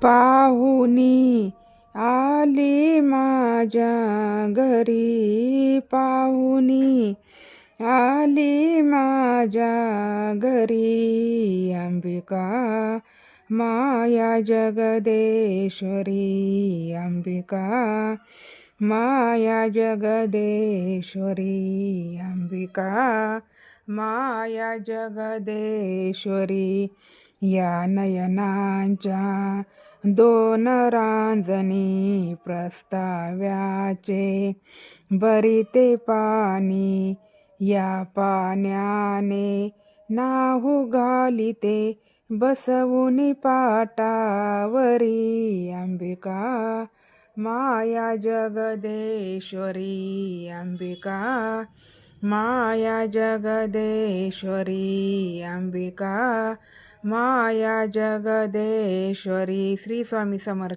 पाहुणी आली माझ्या घरी, पाहुणी आली माझ्या घरी, अंबिका माया जगदेश्वरी, अंबिका माया जगदेश्वरी, अंबिका माया जगदेश्वरी. या नयनांच्या दोन रांजणी, प्रस्ताव्याचे भरिते पाणी, या पाण्याने नाहू घालिते बसवून पाटावरी, अंबिका माया जगदेश्वरी, अंबिका माया जगदेश्वरी, अंबिका माया जगदेश्वरी. श्री स्वामी समर्थ.